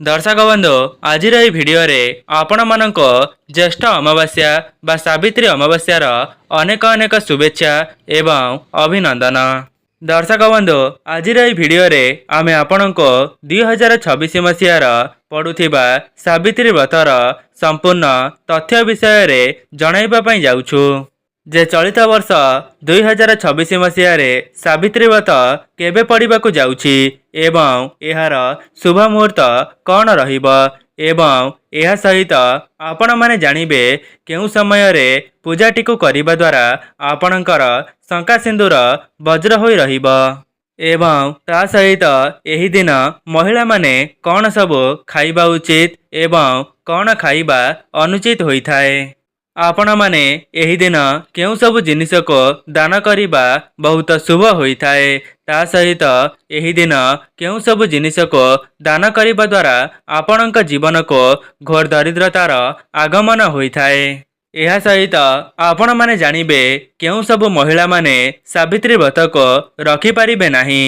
दर्शक बंधु आज भिडियो आपण मानक ज्येष्ठ अमावास्या बा सावित्री अमावास्यार अनेक अनेक शुभेच्छा एवं अभिनंदन। दर्शक बंधु आज भिडियो आमे आपणक 2026 मसीहार पड़ुथिबा सावित्री व्रतर संपूर्ण तथ्य विषय जणाइबा जाउछु। जे चलित वर्ष 2026 मसीह सावित्री व्रत केबे पड़िबाकु जाउछि एवं एहार शुभ मुहूर्त कौन रहिब एवं एहा सहित आपण माने जानिबे केउ समय रे पूजाटी को करिबा द्वारा आपणकर शंका सिंदूर वज्र होई रहिब एवं ता सहित एही दिन महिला माने कौन सब खाइबा उचित एवं कौन खाइबा अनुचित होइथाए। आपण माने एही दिन केउ सब जिनिस को दान करिबा बहुत शुभ होइथाए। ता सहित एही दिन केउ सब जिनिस को दान करिबा द्वारा आपणक जीवन को घोर दरिद्रतार आगमन होइथाए। एहा सहित आपण माने जानिबे केउ सब महिला माने सावित्री व्रत को रखि पारिबे नाही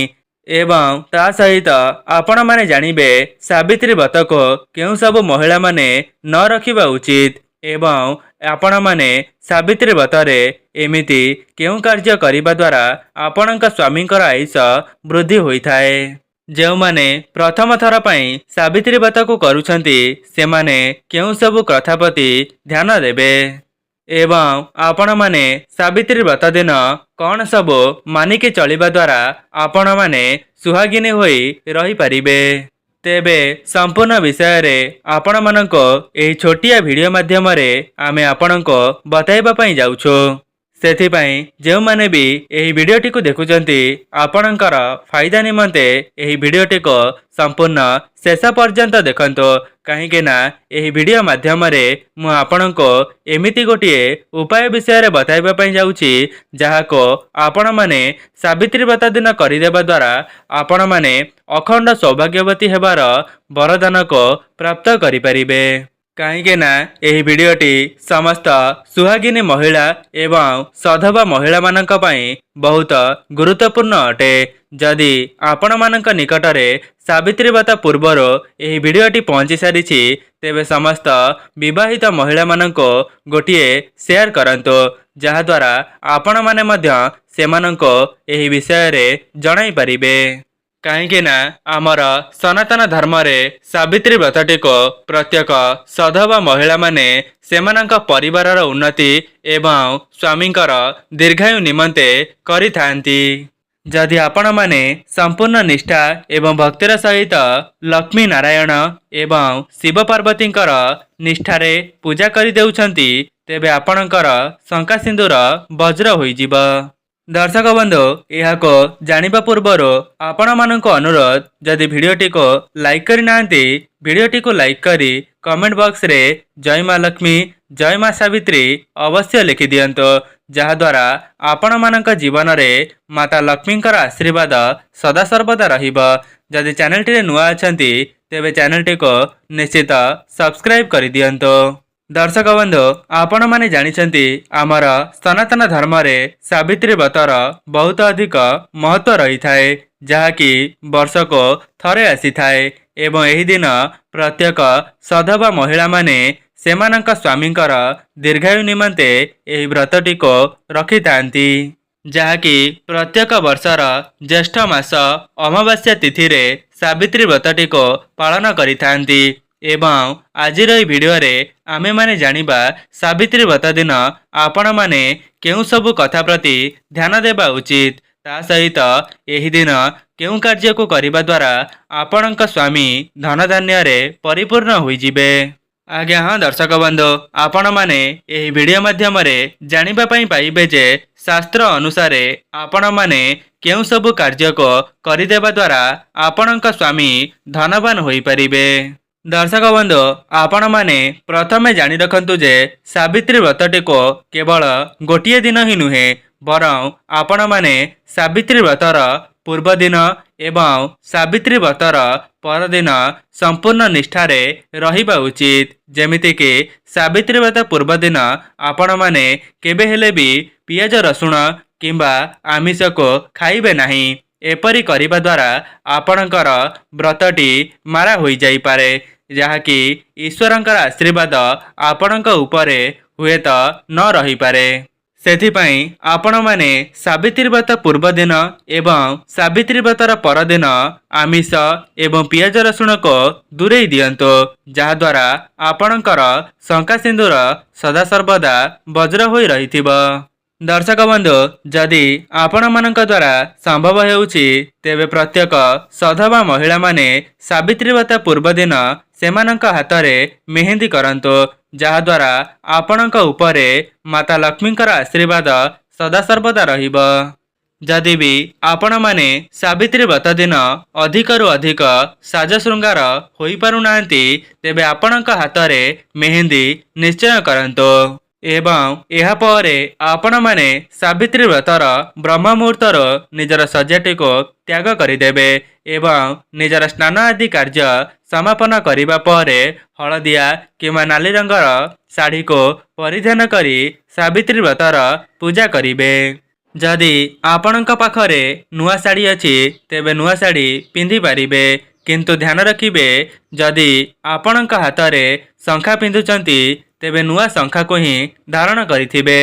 एवं ता सहित आपण माने जानिबे सावित्री व्रत को केउ सब महिला माने न रखिबा उचित एवं आपण माने सावित्री व्रतरे एमिति केउ कार्य करिबा द्वारा आपणक स्वामींकर आयुष वृद्धि होइथाए। जो माने प्रथम थर पई सावित्री व्रत को करूछंती सेमाने केउ सब कथा प्रति ध्यान देबे एवं आपण माने सावित्री व्रत दिन कौन सब मानिके चलिबा द्वारा आपण माने सुहागिनी होई रही पारिबे। तेबे संपूर्ण विषय रे आपण मानको एही छोटिया वीडियो माध्यम रे आमे आपणको बताइबा पई जाउछो। सेथि पई जेउ माने भी एही वीडियोटी को देखुचंती आपणकर फायदा निमंते एही वीडियोटी को संपूर्ण शेष पर्यंत देखंतो कहीं ना एही वीडियो माध्यम रे मु आपणको एमिति गोटिए उपाय विषय रे बताइबा पई जाउछि जहाको आपण माने सावित्री व्रत दिन करिदेबा द्वारा आपण माने अखंड सौभाग्यवती हेबार वरदान को प्राप्त करि परिबे। कहीं ना एही वीडियोटी समस्त सुहागिनी महिला एवं सधवा महिला मानक पई बहुत गुरुत्वपूर्ण अटे। जदि आपण मानक निकटरे सावित्री व्रत पूर्वर एही वीडियोटी पहुंची सारिछि तेबे समस्त विवाहित महिला मानको गोटिए शेयर करंतो जहा द्वारा आपण माने मध्य सेमानको एही विषय रे जणाई परिबे। कहीं ना आमर सनातन धर्म रे सावित्री व्रतटी को प्रत्येक सधवा महिला माने सेमानक परिवारर उन्नति एवं स्वामींकर दीर्घायु निमंते करिथांती। जदि आपण माने संपूर्ण निष्ठा एवं भक्तिर सहित लक्ष्मी नारायण एवं शिव पार्वतींकर निष्ठारे पूजा करि देउछंती तेबे आपणकर शंका सिंदूर वज्र होइजिब। दर्शक बंधु यहाको जानिबा पूर्वर आपण माननको अनुरोध जदि वीडियोटी को लाइक करि नांती वीडियोटी को लाइक करी कमेंट बॉक्स रे जय मां लक्ष्मी जय मां सावित्री अवश्य लिखि दियंतो जहा द्वारा आपण मानक जीवन रे माता लक्ष्मींकर आशीर्वाद सदा सर्वदा रहिबो। जदि चैनल टी नुआ अछंती तेबे चैनल टी को निश्चित सब्सक्राइब करि दियंतो। दर्शक बंधु आपण माने जानिछंती आमर सनातन धर्म रे सावित्री व्रतर बहुत अधिक महत्व रही थाए जहाँकि वर्ष को थरे आसी थाए एवं एही दिन प्रत्येक सधवा महिला माने सेमानक स्वामींकर दीर्घायु निमंते एही व्रतटी को रखि थांती जहाँकि प्रत्येक वर्षर ज्येष्ठ मास अमावास्या तिथि रे सावित्री व्रतटी को पालन करि थांती एवं आज वीडियो रे आमे माने जानिबा सावित्री व्रत दिन आपण माने केउ सब कथा प्रति ध्यान देबा उचित ता सहित एही दिन केउ कार्य को करिबा द्वारा आपणक स्वामी धन धान्य रे परिपूर्ण होई जिबे। आज्ञा हाँ दर्शक बंधु आपण माने एही वीडियो माध्यम रे जानिबा पई पाइबे जे शास्त्र अनुसार आपण माने केउ सब कार्य को करिदेबा द्वारा आपणक स्वामी धनवान होई परिबे। दर्शक बंधु आपण माने प्रथमे जानि रखंतु जे सावित्री व्रतटी को केवल गोटिए दिन ही नुहे बरं आपण माने सावित्री व्रतर पूर्व दिन एवं सावित्री व्रतर परदिन संपूर्ण निष्ठारे रहिबा उचित। जेमिति कि सावित्री व्रत पूर्व दिन आपण माने केबे हेले भी पियाज रसुण किंबा आमिष को खाइबे नाही एपरी करिबा द्वारा आपणकर व्रतटी मारा होई जाई पारे, जहाँकि ईश्वरंकर आशीर्वाद आपणक उपरे हुएत न रही पारे। सेथिपाई आपण माने सावित्री व्रत पूर्व दिन एवं सावित्री व्रतर परदिन आमिष एवं पियाज रसुण को दूरे दियंतो, जहाद्वारा आपणकर शंका सिंदूर सदासर्वदा वज्र होई रहिथिब। दर्शक बंधु, जदि आपण मानक द्वारा संभव हेउछि तेबे प्रत्येक सधवा महिला माने सावित्री व्रत पूर्व दिन सेमानक हातरे मेहंदी करंतो, जहाद्वारा आपणक उपरे माता लक्ष्मींकर आशीर्वाद सदासर्वदा रहिब। जदि भी आपण माने सावित्री व्रत दिन अधिकरु अधिक साज श्रृंगार होई पारु नांती, तेबे आपणक हातरे मेहंदी निश्चय करंतो एवं एहा परे आपण माने सावित्री व्रतर ब्रह्म मुहूर्तर निजर सज्जाटी को त्याग करिदेबे एवं निजर स्नान आदि कार्य समापन करिबा परे हलदिया किंवा नाली रंगर साड़ी को परिधान करी सावित्री व्रतर पूजा करिबे। जदि आपणक पाखरे नुआ साड़ी अछि तेबे नुआ साड़ी पिंधि पारिबे, किंतु ध्यान रखिबे जदि आपणक हातरे शंखा पिंधुचंती तेबे नुआ शंखा को ही धारण करिथिबे।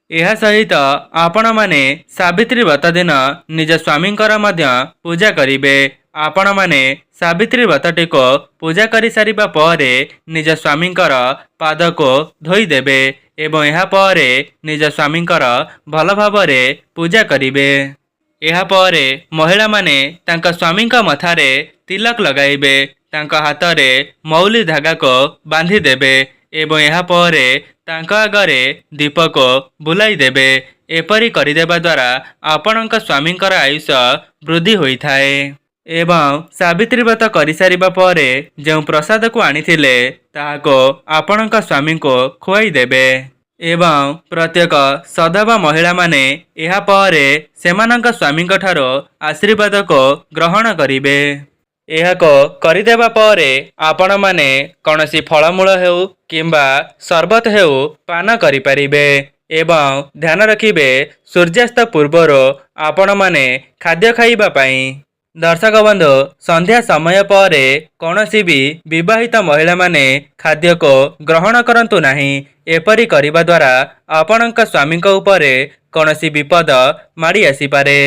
एहा सहित आपण माने सावित्री व्रत दिन निज स्वामींकर मध्य पूजा करिबे। आपण माने सावित्री व्रतटी को पूजा करि सारिबा परे निज स्वामींकर पाद को धोई देबे एवं एहा परे निज स्वामींकर भल भावरे पूजा करिबे। एहा परे महिला माने तांका स्वामींका मथारे तिलक लगाइबे, तांका हातरे मौली धागा को बांधी देबे एवं एहा परे तांका आगरे दीप को बुलाई देबे। एपरी करिदेबा द्वारा आपणक स्वामींकर आयुष वृद्धि होई थाए एवं सावित्री व्रत करि सारिबा परे जो प्रसाद को आनिथिले ताहाको आपणक स्वामी को खुआई देबे एवं प्रत्येक सधवा महिला माने एहा परे सेमानक स्वामींक ठारो आशीर्वाद को ग्रहण करिबे। एहाको करिदेबा परे आपण माने कौनसी फलमूल हेउ किंबा शरबत हेउ पान करि परिबे एवं ध्यान रखिबे सूर्यास्त पूर्वर आपण माने खाद्य खाइबा पई। दर्शक बंधु, संध्या समय परे कौनसी भी विवाहित महिला माने खाद्य को ग्रहण करंतु नाही। एपरी करिबा द्वारा आपणक स्वामींक उपरे कौनसी विपद माड़ी आसी पारे।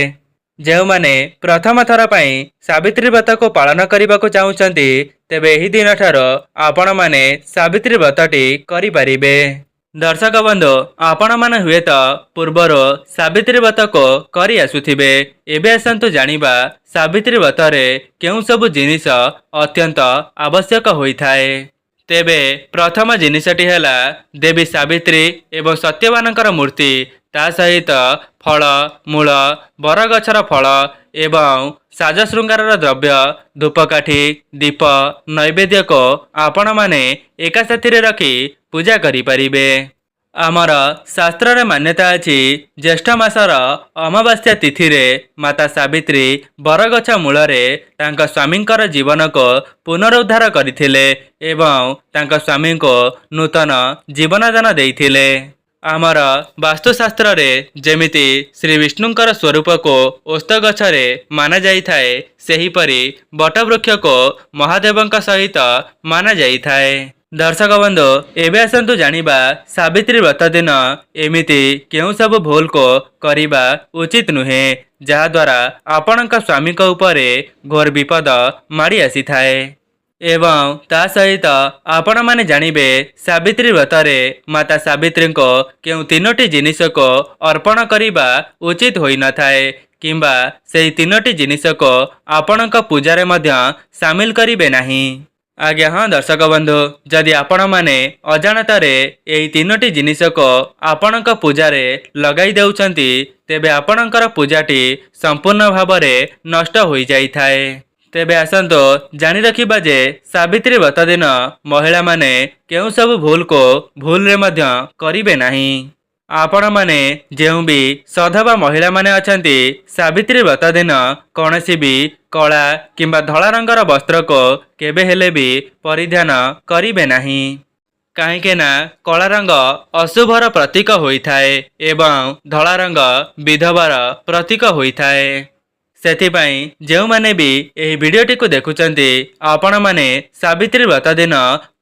जो माने प्रथम थर पई सावित्री व्रत को पालन करने को चाहूचंती तेबे एही दिन ठारो आपण माने सावित्री व्रतटी करि परिबे। दर्शक बंधु, आपण माने हुएत पूर्वर सावित्री व्रत को करि आसुथिबे। एबे आसंतु जानिबा सावित्री व्रतरे केउ सब जिनिस अत्यंत आवश्यक होई थाए। तेबे प्रथम जिनिसटी हैला देवी सावित्री एवं सत्यवानकर मूर्ति, ता सहित फल मूल बरगछर फल एवं साज श्रृंगार द्रव्य धूपकाठी दीप नैवेद्य को आपण माने एका साथी रखी पूजा करि परिबे। आमर शास्त्र रे मान्यता अछि ज्येष्ठ मासर अमावास्या तिथि रे माता सावित्री बरगछ मूलरे तांका स्वामींकर जीवन को पुनरुद्धार करथिले एवं तांका स्वामी को नूतन जीवनदान देइथिले। आमर वास्तुशास्त्र रे जेमिति श्री विष्णुंकर स्वरूप को ओस्त गछरे माना जाई थाए, सेहीपरि बटवृक्ष को महादेवंक सहित माना जाई थाए। दर्शक बंधु, एबे आसंतु जानिबा सावित्री व्रत दिन एमिति केउ सब भूल को करिबा उचित नुहे, जहा द्वारा आपणक स्वामी को उपरे घोर विपद माड़ी आसी थाए। एवं ता सहित आपण माने जानिबे सावित्री व्रतरे माता सावित्री को केउ तीनोटी जिनिस को अर्पण करिबा उचित होई न थाए किंबा सेही तीनोटी जिनिस को आपणक पूजारे मध्य शामिल करिबे नाही। आज्ञा हाँ दर्शक बंधु, जदि आपण माने अजाणतारे एही तीनोटी जिनिस को आपणक पूजारे लगाई देउचंती तेबे आपणकर पूजाटी संपूर्ण भावरे नष्ट होई जाई थाए। तेबे आसंतो जानि रखिबा जे सावित्री व्रत दिन महिला माने केउ सब भूल को भूल रे मध्य करिबे नाही। आपण माने जेउ भी सधवा महिला माने अछंती सावित्री व्रत दिन कौनसी भी कला किंबा धला रंगर वस्त्र को केबे हेले भी परिधान करिबे नाही, काहेकि ना कला रंग अशुभर प्रतीक होई थाए एवं धला रंग विधवार प्रतीक होई थाए। ସେଥିପାଇଁ ଯେଉଁମାନେ ବି ଏହି ଭିଡ଼ିଓଟିକୁ ଦେଖୁଛନ୍ତି ଆପଣମାନେ ସାବିତ୍ରୀ ବ୍ରତ ଦିନ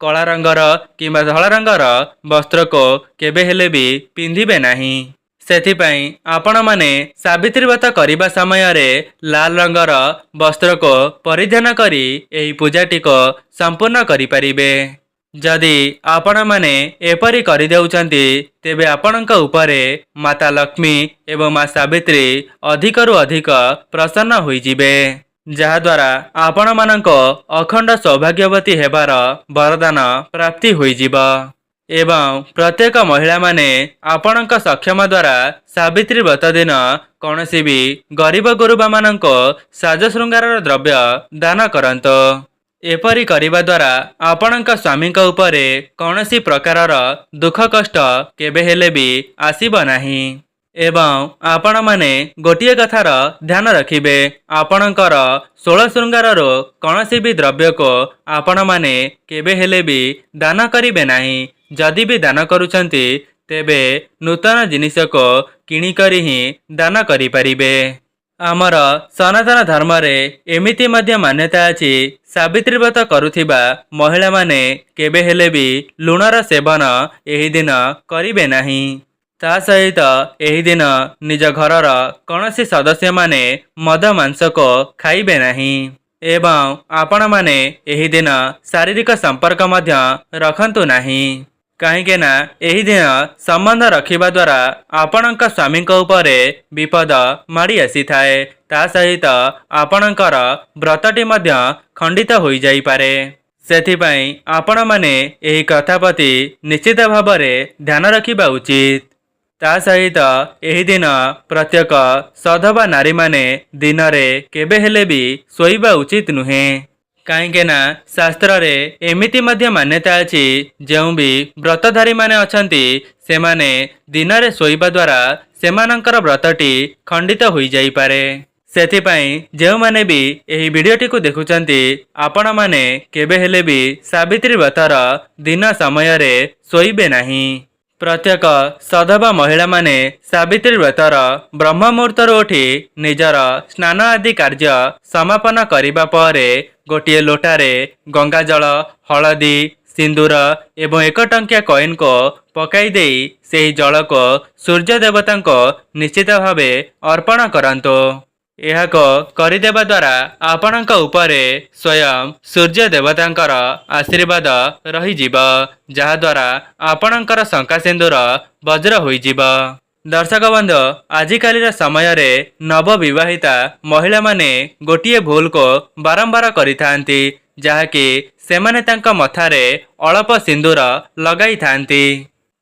କଳା ରଙ୍ଗର କିମ୍ବା ଧଳା ରଙ୍ଗର ବସ୍ତ୍ରକୁ କେବେ ହେଲେ ବି ପିନ୍ଧିବେ ନାହିଁ। ସେଥିପାଇଁ ଆପଣମାନେ ସାବିତ୍ରୀ ବ୍ରତ କରିବା ସମୟରେ ଲାଲ ରଙ୍ଗର ବସ୍ତ୍ରକୁ ପରିଧାନ କରି ଏହି ପୂଜାଟିକୁ ସମ୍ପୂର୍ଣ୍ଣ କରିପାରିବେ। ଯଦି ଆପଣମାନେ ଏପରି କରିଦେଉଛନ୍ତି ତେବେ ଆପଣଙ୍କ ଉପରେ ମାତା ଲକ୍ଷ୍ମୀ ଏବଂ ମା ସାବିତ୍ରୀ ଅଧିକରୁ ଅଧିକ ପ୍ରସନ୍ନ ହୋଇଯିବେ, ଯାହାଦ୍ୱାରା ଆପଣମାନଙ୍କୁ ଅଖଣ୍ଡ ସୌଭାଗ୍ୟବତୀ ହେବାର ବରଦାନ ପ୍ରାପ୍ତି ହୋଇଯିବ। ଏବଂ ପ୍ରତ୍ୟେକ ମହିଳାମାନେ ଆପଣଙ୍କ ସକ୍ଷମ ଦ୍ୱାରା ସାବିତ୍ରୀ ବ୍ରତ ଦିନ କୌଣସି ବି ଗରିବ ଗୁରୁବାମାନଙ୍କୁ ସାଜ ଶୃଙ୍ଗାରର ଦ୍ରବ୍ୟ ଦାନ କରନ୍ତୁ। ଏପରି କରିବା ଦ୍ୱାରା ଆପଣଙ୍କ ସ୍ୱାମୀଙ୍କ ଉପରେ କୌଣସି ପ୍ରକାରର ଦୁଃଖ କଷ୍ଟ କେବେ ହେଲେ ବି ଆସିବ ନାହିଁ। ଏବଂ ଆପଣମାନେ ଗୋଟିଏ କଥାର ଧ୍ୟାନ ରଖିବେ, ଆପଣଙ୍କର ଷୋଳ ଶୃଙ୍ଗାରରୁ କୌଣସି ବି ଦ୍ରବ୍ୟକୁ ଆପଣମାନେ କେବେ ହେଲେ ବି ଦାନ କରିବେ ନାହିଁ। ଯଦି ବି ଦାନ କରୁଛନ୍ତି ତେବେ ନୂତନ ଜିନିଷକୁ କିଣିକରି ହିଁ ଦାନ କରିପାରିବେ। ଆମର ସନାତନ ଧର୍ମରେ ଏମିତି ମଧ୍ୟ ମାନ୍ୟତା ଅଛି, ସାବିତ୍ରୀ ବ୍ରତ କରୁଥିବା ମହିଳାମାନେ କେବେ ହେଲେ ବି ଲୁଣର ସେବନ ଏହି ଦିନ କରିବେ ନାହିଁ। ତା ସହିତ ଏହି ଦିନ ନିଜ ଘରର କୌଣସି ସଦସ୍ୟମାନେ ମଦ ମାଂସକୁ ଖାଇବେ ନାହିଁ। ଏବଂ ଆପଣମାନେ ଏହି ଦିନ ଶାରୀରିକ ସମ୍ପର୍କ ମଧ୍ୟ ରଖନ୍ତୁ ନାହିଁ, କାହିଁକି ନା ଏହି ଦିନ ସମ୍ବନ୍ଧ ରଖିବା ଦ୍ୱାରା ଆପଣଙ୍କ ସ୍ୱାମୀଙ୍କ ଉପରେ ବିପଦ ମାଡ଼ି ଆସିଥାଏ। ତା ସହିତ ଆପଣଙ୍କର ବ୍ରତଟି ମଧ୍ୟ ଖଣ୍ଡିତ ହୋଇଯାଇପାରେ। ସେଥିପାଇଁ ଆପଣମାନେ ଏହି କଥା ପ୍ରତି ନିଶ୍ଚିତ ଭାବରେ ଧ୍ୟାନ ରଖିବା ଉଚିତ। ତା ସହିତ ଏହି ଦିନ ପ୍ରତ୍ୟେକ ସଧବା ନାରୀମାନେ ଦିନରେ କେବେ ହେଲେ ବି ଶୋଇବା ଉଚିତ ନୁହେଁ, କାହିଁକି ନା ଶାସ୍ତ୍ରରେ ଏମିତି ମଧ୍ୟ ମାନ୍ୟତା ଅଛି, ଯେଉଁ ବି ବ୍ରତଧାରୀମାନେ ଅଛନ୍ତି ସେମାନେ ଦିନରେ ଶୋଇବା ଦ୍ୱାରା ସେମାନଙ୍କର ବ୍ରତଟି ଖଣ୍ଡିତ ହୋଇଯାଇପାରେ। ସେଥିପାଇଁ ଯେଉଁମାନେ ବି ଏହି ଭିଡ଼ିଓଟିକୁ ଦେଖୁଛନ୍ତି ଆପଣମାନେ କେବେ ହେଲେ ବି ସାବିତ୍ରୀ ବ୍ରତର ଦିନ ସମୟରେ ଶୋଇବେ ନାହିଁ। ପ୍ରତ୍ୟେକ ସଧବା ମହିଳାମାନେ ସାବିତ୍ରୀ ବ୍ରତର ବ୍ରହ୍ମ ମୁହୂର୍ତ୍ତରୁ ଉଠି ନିଜର ସ୍ନାନ ଆଦି କାର୍ଯ୍ୟ ସମାପନ କରିବା ପରେ ଗୋଟିଏ ଲୋଟାରେ ଗଙ୍ଗାଜଳ, ହଳଦୀ, ସିନ୍ଦୁର ଏବଂ 1 ଟଙ୍କିଆ କଏନ୍କୁ ପକାଇ ଦେଇ ସେହି ଜଳକୁ ସୂର୍ଯ୍ୟ ଦେବତାଙ୍କୁ ନିଶ୍ଚିତ ଭାବେ ଅର୍ପଣ କରନ୍ତୁ। ଏହାକୁ କରିଦେବା ଦ୍ୱାରା ଆପଣଙ୍କ ଉପରେ ସ୍ୱୟଂ ସୂର୍ଯ୍ୟ ଦେବତାଙ୍କର ଆଶୀର୍ବାଦ ରହିଯିବ, ଯାହାଦ୍ୱାରା ଆପଣଙ୍କର ଶଙ୍କା ସିନ୍ଦୁର ବଜ୍ର ହୋଇଯିବ। ଦର୍ଶକ ବନ୍ଧୁ, ଆଜିକାଲିର ସମୟରେ ନବବିବାହିତା ମହିଳାମାନେ ଗୋଟିଏ ଭୁଲକୁ ବାରମ୍ବାର କରିଥାନ୍ତି, ଯାହାକି ସେମାନେ ତାଙ୍କ ମଥାରେ ଅଳପ ସିନ୍ଦୁର ଲଗାଇଥାନ୍ତି।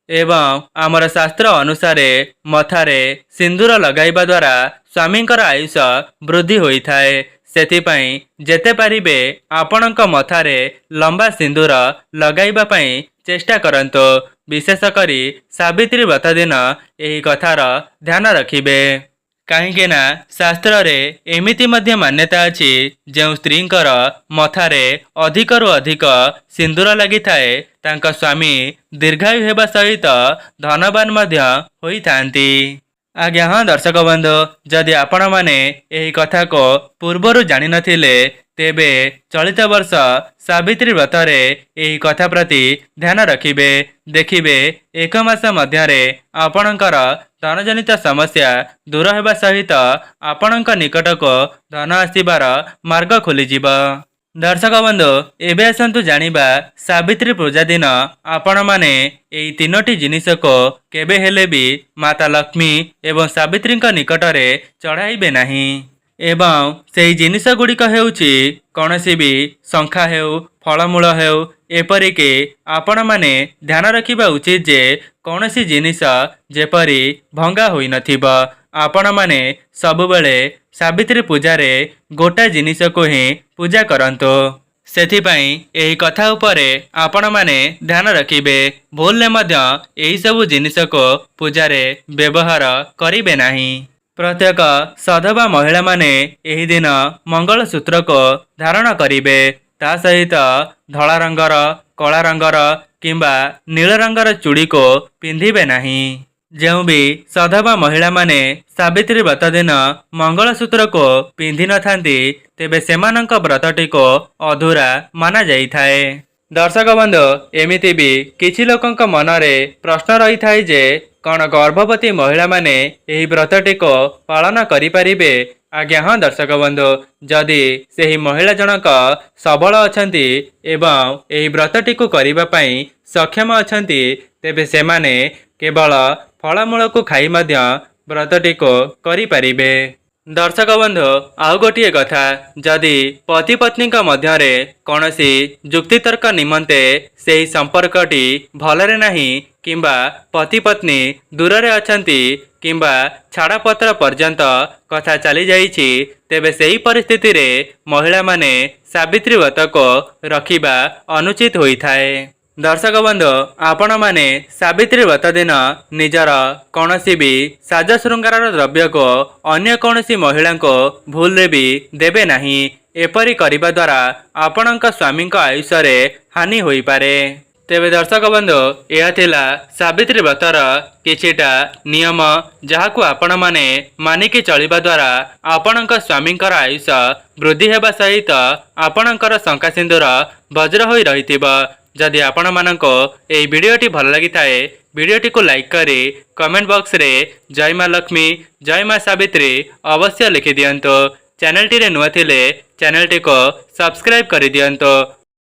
ଏବଂ ଆମର ଶାସ୍ତ୍ର ଅନୁସାରେ ମଥାରେ ସିନ୍ଦୁର ଲଗାଇବା ଦ୍ୱାରା ସ୍ୱାମୀଙ୍କର ଆୟୁଷ ବୃଦ୍ଧି ହୋଇଥାଏ। ସେଥିପାଇଁ ଯେତେ ପାରିବେ ଆପଣଙ୍କ ମଥାରେ ଲମ୍ବା ସିନ୍ଦୁର ଲଗାଇବା ପାଇଁ ଚେଷ୍ଟା କରନ୍ତୁ। ବିଶେଷ କରି ସାବିତ୍ରୀ ବ୍ରତ ଦିନ ଏହି କଥାର ଧ୍ୟାନ ରଖିବେ, କାହିଁକି ନା ଶାସ୍ତ୍ରରେ ଏମିତି ମଧ୍ୟ ମାନ୍ୟତା ଅଛି, ଯେଉଁ ସ୍ତ୍ରୀଙ୍କର ମଥାରେ ଅଧିକରୁ ଅଧିକ ସିନ୍ଦୁର ଲାଗିଥାଏ ତାଙ୍କ ସ୍ୱାମୀ ଦୀର୍ଘାୟୁ ହେବା ସହିତ ଧନବାନ ମଧ୍ୟ ହୋଇଥାନ୍ତି। ଆଜ୍ଞା ହଁ ଦର୍ଶକ ବନ୍ଧୁ, ଯଦି ଆପଣମାନେ ଏହି କଥାକୁ ପୂର୍ବରୁ ଜାଣିନଥିଲେ ତେବେ ଚଳିତ ବର୍ଷ ସାବିତ୍ରୀ ବ୍ରତରେ ଏହି କଥା ପ୍ରତି ଧ୍ୟାନ ରଖିବେ। ଦେଖିବେ 1 ମାସ ମଧ୍ୟରେ ଆପଣଙ୍କର ଧନଜନିତ ସମସ୍ୟା ଦୂର ହେବା ସହିତ ଆପଣଙ୍କ ନିକଟକୁ ଧନ ଆସିବାର ମାର୍ଗ ଖୋଲିଯିବ। ଦର୍ଶକ ବନ୍ଧୁ, ଏବେ ଆସନ୍ତୁ ଜାଣିବା ସାବିତ୍ରୀ ପୂଜା ଦିନ ଆପଣମାନେ ଏହି 3ଟି ଜିନିଷକୁ କେବେ ହେଲେ ବି ମାତା ଲକ୍ଷ୍ମୀ ଏବଂ ସାବିତ୍ରୀଙ୍କ ନିକଟରେ ଚଢ଼ାଇବେ ନାହିଁ। ଏବଂ ସେହି ଜିନିଷ ଗୁଡ଼ିକ ହେଉଛି କୌଣସି ବି ଶଙ୍ଖା ହେଉ, ଫଳମୂଳ ହେଉ, ଏପରିକି ଆପଣମାନେ ଧ୍ୟାନ ରଖିବା ଉଚିତ ଯେ କୌଣସି ଜିନିଷ ଯେପରି ଭଙ୍ଗା ହୋଇନଥିବ। ଆପଣମାନେ ସବୁବେଳେ ସାବିତ୍ରୀ ପୂଜାରେ ଗୋଟା ଜିନିଷକୁ ହିଁ ପୂଜା କରନ୍ତୁ। ସେଥିପାଇଁ ଏହି କଥା ଉପରେ ଆପଣମାନେ ଧ୍ୟାନ ରଖିବେ। ଭୁଲରେ ମଧ୍ୟ ଏହିସବୁ ଜିନିଷକୁ ପୂଜାରେ ବ୍ୟବହାର କରିବେ ନାହିଁ। ପ୍ରତ୍ୟେକ ସଧବା ମହିଳାମାନେ ଏହି ଦିନ ମଙ୍ଗଳସୂତ୍ରକୁ ଧାରଣ କରିବେ। ତା ସହିତ ଧଳା ରଙ୍ଗର, କଳା ରଙ୍ଗର କିମ୍ବା ନୀଳ ରଙ୍ଗର ଚୁଡ଼ିକୁ ପିନ୍ଧିବେ ନାହିଁ। ଯେଉଁ ବି ସଧବା ମହିଳାମାନେ ସାବିତ୍ରୀ ବ୍ରତ ଦିନ ମଙ୍ଗଳସୂତ୍ରକୁ ପିନ୍ଧି ନଥାନ୍ତି ତେବେ ସେମାନଙ୍କ ବ୍ରତଟିକୁ ଅଧୁରା ମାନାଯାଇଥାଏ। ଦର୍ଶକ ବନ୍ଧୁ, ଏମିତି ବି କିଛି ଲୋକଙ୍କ ମନରେ ପ୍ରଶ୍ନ ରହିଥାଏ ଯେ କ'ଣ ଗର୍ଭବତୀ ମହିଳାମାନେ ଏହି ବ୍ରତଟିକୁ ପାଳନ କରିପାରିବେ? ଆଜ୍ଞା ହଁ ଦର୍ଶକ ବନ୍ଧୁ, ଯଦି ସେହି ମହିଳା ଜଣକ ସବଳ ଅଛନ୍ତି ଏବଂ ଏହି ବ୍ରତଟିକୁ କରିବା ପାଇଁ ସକ୍ଷମ ଅଛନ୍ତି ତେବେ ସେମାନେ କେବଳ ଫଳମୂଳକୁ ଖାଇ ମଧ୍ୟ ବ୍ରତଟିକୁ କରିପାରିବେ। ଦର୍ଶକ ବନ୍ଧୁ, ଆଉ ଗୋଟିଏ କଥା, ଯଦି ପତି ପତ୍ନୀଙ୍କ ମଧ୍ୟରେ କୌଣସି ଯୁକ୍ତିତର୍କ ନିମନ୍ତେ ସେହି ସମ୍ପର୍କଟି ଭଲରେ ନାହିଁ କିମ୍ବା ପତି ପତ୍ନୀ ଦୂରରେ ଅଛନ୍ତି କିମ୍ବା ଛାଡ଼ପତ୍ର ପର୍ଯ୍ୟନ୍ତ କଥା ଚାଲିଯାଇଛି ତେବେ ସେହି ପରିସ୍ଥିତିରେ ମହିଳାମାନେ ସାବିତ୍ରୀ ବ୍ରତକୁ ରଖିବା ଅନୁଚିତ ହୋଇଥାଏ। ଦର୍ଶକ ବନ୍ଧୁ, ଆପଣମାନେ ସାବିତ୍ରୀ ବ୍ରତ ଦିନ ନିଜର କୌଣସି ବି ସାଜ ଶୃଙ୍ଗାରର ଦ୍ରବ୍ୟକୁ ଅନ୍ୟ କୌଣସି ମହିଳାଙ୍କୁ ଭୁଲରେ ବି ଦେବେ ନାହିଁ। ଏପରି କରିବା ଦ୍ୱାରା ଆପଣଙ୍କ ସ୍ୱାମୀଙ୍କ ଆୟୁଷରେ ହାନି ହୋଇପାରେ। ତେବେ ଦର୍ଶକ ବନ୍ଧୁ, ଏହା ଥିଲା ସାବିତ୍ରୀ ବ୍ରତର କିଛିଟା ନିୟମ ଯାହାକୁ ଆପଣମାନେ ମାନିକି ଚଳିବା ଦ୍ୱାରା ଆପଣଙ୍କ ସ୍ୱାମୀଙ୍କର ଆୟୁଷ ବୃଦ୍ଧି ହେବା ସହିତ ଆପଣଙ୍କର ଶଙ୍କା ସିନ୍ଦୁର ବଜ୍ର ହୋଇ ରହିଥିବ। ଯଦି ଆପଣମାନଙ୍କୁ ଏହି ଭିଡ଼ିଓଟି ଭଲ ଲାଗିଥାଏ ଭିଡ଼ିଓଟିକୁ ଲାଇକ୍ କରି କମେଣ୍ଟ ବକ୍ସରେ ଜୟ ମା ଲକ୍ଷ୍ମୀ ଜୟ ମା ସାବିତ୍ରୀ ଅବଶ୍ୟ ଲେଖିଦିଅନ୍ତୁ। ଚ୍ୟାନେଲଟିରେ ନୂଆ ଥିଲେ ଚ୍ୟାନେଲଟିକୁ ସବସ୍କ୍ରାଇବ୍ କରିଦିଅନ୍ତୁ।